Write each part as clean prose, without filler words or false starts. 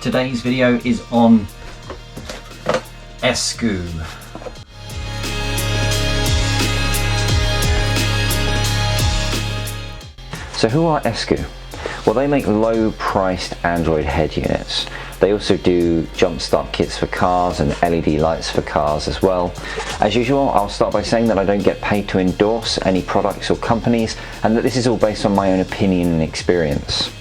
Today's video is on Essgoo. So who are Essgoo? Well, they make low-priced Android head units. They also do jump start kits for cars and LED lights for cars as well. As usual, I'll start by saying that I don't get paid to endorse any products or companies, and that this is all based on my own opinion and experience.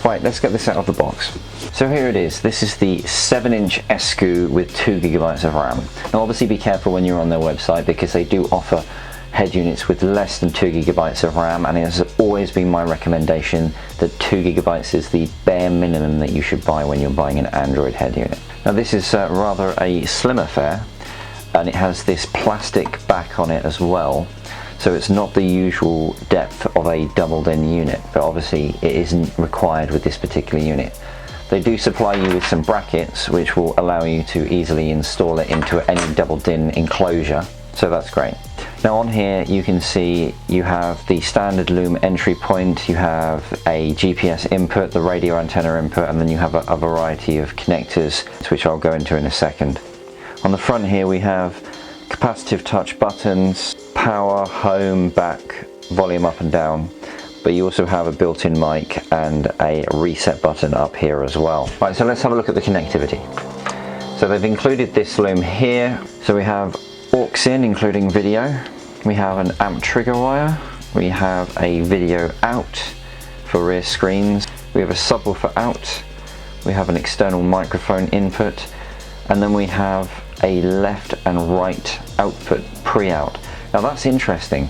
Right, let's get this out of the box. So here it is. This is the 7-inch Essgoo with 2 GB of RAM. Now obviously be careful when you're on their website, because they do offer head units with less than 2 GB of RAM, and it has always been my recommendation that 2 GB is the bare minimum that you should buy when you're buying an Android head unit. Now this is rather a slim affair, and it has this plastic back on it as well, so it's not the usual depth of a doubled-in unit, but obviously it isn't required with this particular unit. They do supply you with some brackets which will allow you to easily install it into any doubled-in enclosure, so that's great. Now on here you can see you have the standard loom entry point, you have a GPS input, the radio antenna input, and then you have a variety of connectors, which I'll go into in a second. On the front here we have capacitive touch buttons, power, home, back, volume up and down, but you also have a built-in mic and a reset button up here as well. Right, so let's have a look at the connectivity. So they've included this loom here, so we have aux in including video, we have an amp trigger wire, we have a video out for rear screens, we have a subwoofer out, we have an external microphone input, and then we have a left and right output pre-out. Now that's interesting.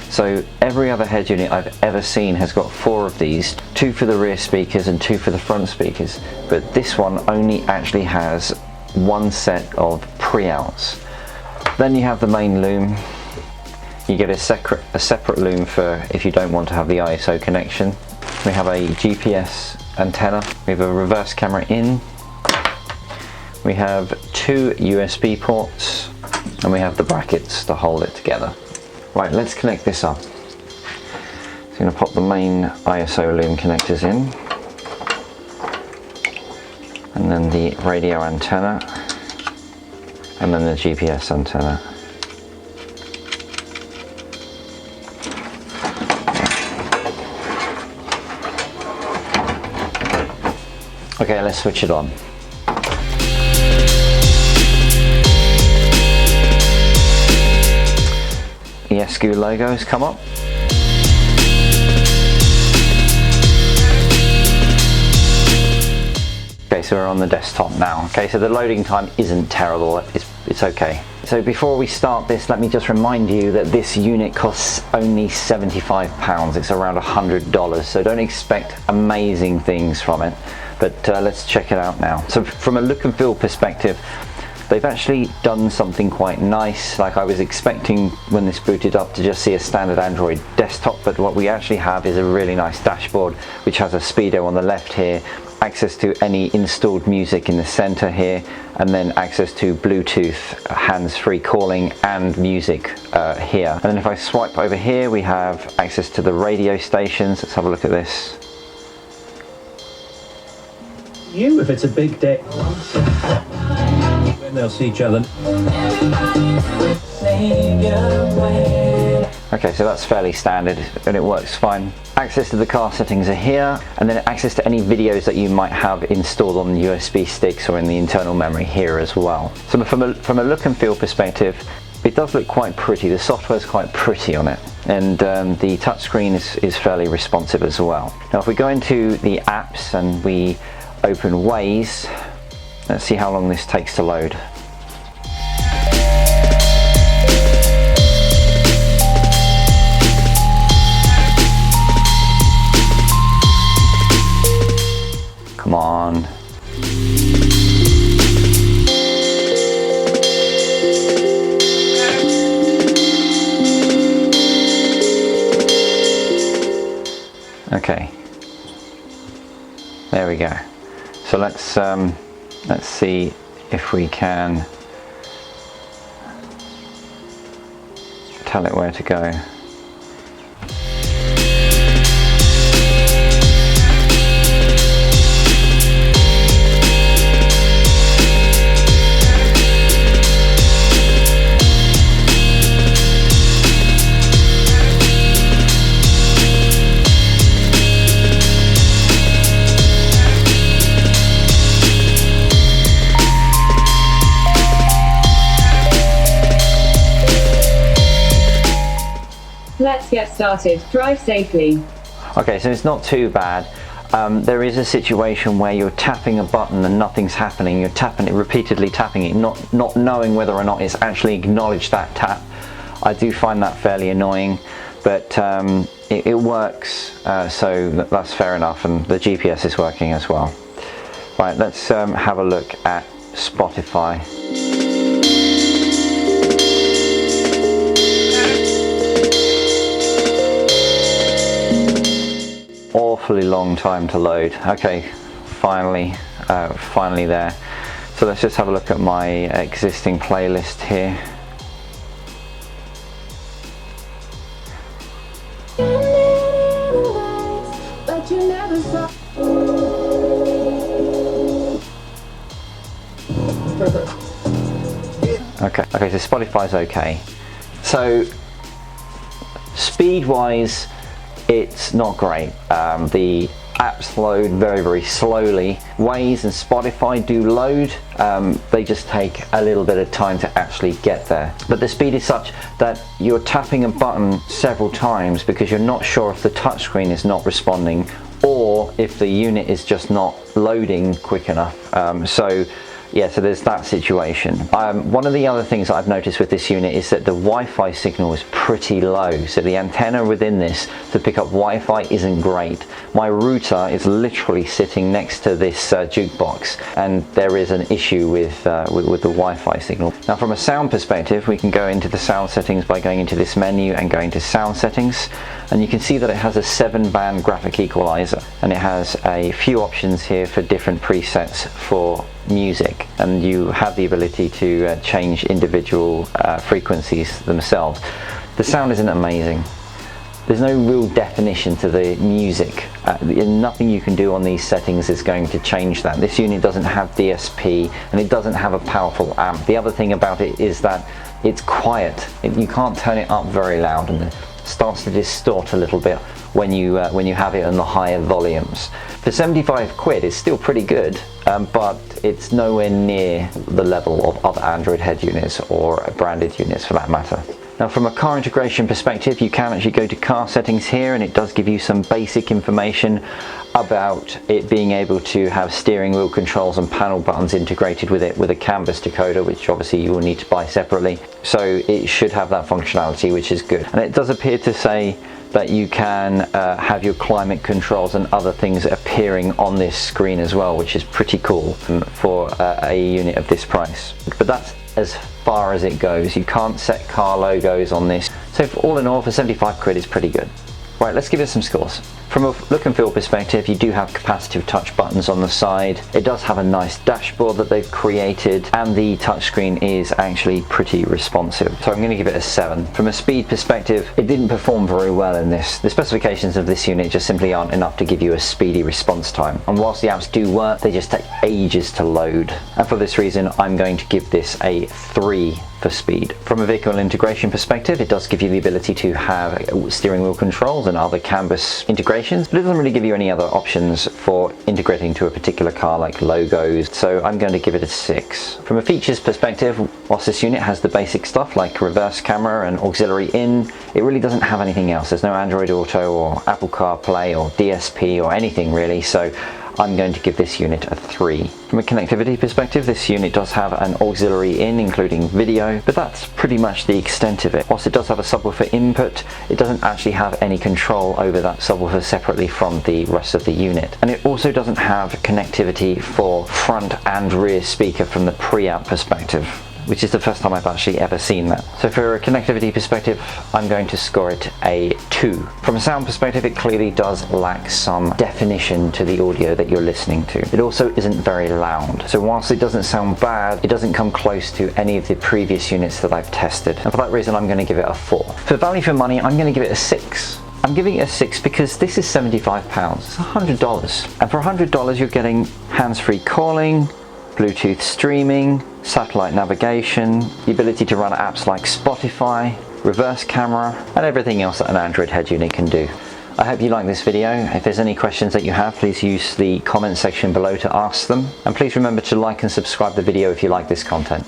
So every other head unit I've ever seen has got 4 of these, 2 for the rear speakers and 2 for the front speakers, but this one only actually has 1 set of pre-outs. Then you have the main loom. You get a separate loom for if you don't want to have the ISO connection. We have a GPS antenna. We have a reverse camera in. We have 2 USB ports, and we have the brackets to hold it together. Right, let's connect this up. So I'm going to pop the main ISO loom connectors in, and then the radio antenna, and then the GPS antenna. Okay, let's switch it on. The Essgoo logo has come up. Okay, so we're on the desktop now. Okay, so the loading time isn't terrible, it's okay. So before we start this, let me just remind you that this unit costs only £75. It's around $100, so don't expect amazing things from it, but let's check it out now. So from a look and feel perspective, they've actually done something quite nice. Like I was expecting when this booted up to just see a standard Android desktop, but what we actually have is a really nice dashboard which has a speedo on the left here, access to any installed music in the center here, and then access to Bluetooth hands-free calling and music here. And then if I swipe over here, we have access to the radio stations. Let's have a look at this. You, if it's a big day. They'll see each other. Okay, so that's fairly standard and it works fine. Access to the car settings are here, and then access to any videos that you might have installed on the USB sticks or in the internal memory here as well. So from a look and feel perspective, it does look quite pretty. The software's quite pretty on it, and the touchscreen is fairly responsive as well. Now if we go into the apps and we open Waze, let's see how long this takes to load. Come on. Okay. There we go. So let's see if we can tell it where to go. get started. Drive safely. Okay, so it's not too bad. There is a situation where you're tapping a button and nothing's happening. You're tapping it, repeatedly tapping it, not knowing whether or not it's actually acknowledged that tap. I do find that fairly annoying, but it works, so that's fair enough, and the GPS is working as well. Right, let's have a look at Spotify. Awfully long time to load. Okay, finally there. So let's just have a look at my existing playlist here. Okay, so Spotify's okay. So speed-wise, it's not great. The apps load very slowly. Waze and Spotify do load. They just take a little bit of time to actually get there. But the speed is such that you're tapping a button several times because you're not sure if the touchscreen is not responding or if the unit is just not loading quick enough. So there's that situation. One of the other things that I've noticed with this unit is that the Wi-Fi signal is pretty low. So the antenna within this to pick up Wi-Fi isn't great. My router is literally sitting next to this jukebox, and there is an issue with the Wi-Fi signal. Now from a sound perspective, we can go into the sound settings by going into this menu and going to sound settings. And you can see that it has a 7-band graphic equalizer, and it has a few options here for different presets for music, and you have the ability to change individual frequencies themselves. The sound isn't amazing. There's no real definition to the music. Nothing you can do on these settings is going to change that. This unit doesn't have DSP, and it doesn't have a powerful amp. The other thing about it is that it's quiet. You can't turn it up very loud, and it starts to distort a little bit when you have it on the higher volumes. For 75 quid, it's still pretty good, but it's nowhere near the level of other Android head units or branded units for that matter. Now from a car integration perspective, you can actually go to car settings here, and it does give you some basic information about it being able to have steering wheel controls and panel buttons integrated with it with a canvas decoder, which obviously you will need to buy separately. So it should have that functionality, which is good. And it does appear to say that you can have your climate controls and other things appearing on this screen as well, which is pretty cool for a unit of this price. But that's as far as it goes. You can't set car logos on this. So all in all, for 75 quid, it's pretty good. Right, let's give it some scores. From a look and feel perspective, you do have capacitive touch buttons on the side. It does have a nice dashboard that they've created, and the touchscreen is actually pretty responsive. So I'm going to give it a 7. From a speed perspective, it didn't perform very well in this. The specifications of this unit just simply aren't enough to give you a speedy response time. And whilst the apps do work, they just take ages to load. And for this reason, I'm going to give this a 3 for speed. From a vehicle integration perspective, it does give you the ability to have steering wheel controls and other canvas integrations, but it doesn't really give you any other options for integrating to a particular car like logos, so I'm going to give it a 6. From a features perspective, whilst this unit has the basic stuff like reverse camera and auxiliary in, it really doesn't have anything else. There's no Android Auto or Apple CarPlay or DSP or anything really, so I'm going to give this unit a 3. From a connectivity perspective, this unit does have an auxiliary in, including video, but that's pretty much the extent of it. Whilst it does have a subwoofer input, it doesn't actually have any control over that subwoofer separately from the rest of the unit. And it also doesn't have connectivity for front and rear speaker from the preamp perspective, which is the first time I've actually ever seen that. So for a connectivity perspective, I'm going to score it a 2. From a sound perspective, it clearly does lack some definition to the audio that you're listening to. It also isn't very loud. So whilst it doesn't sound bad, it doesn't come close to any of the previous units that I've tested. And for that reason, I'm going to give it a 4. For value for money, I'm going to give it a 6. I'm giving it a 6 because this is £75. It's $100. And for $100, you're getting hands-free calling, Bluetooth streaming, satellite navigation, the ability to run apps like Spotify, reverse camera, and everything else that an Android head unit can do. I hope you like this video. If there's any questions that you have, please use the comment section below to ask them. And please remember to like and subscribe the video if you like this content.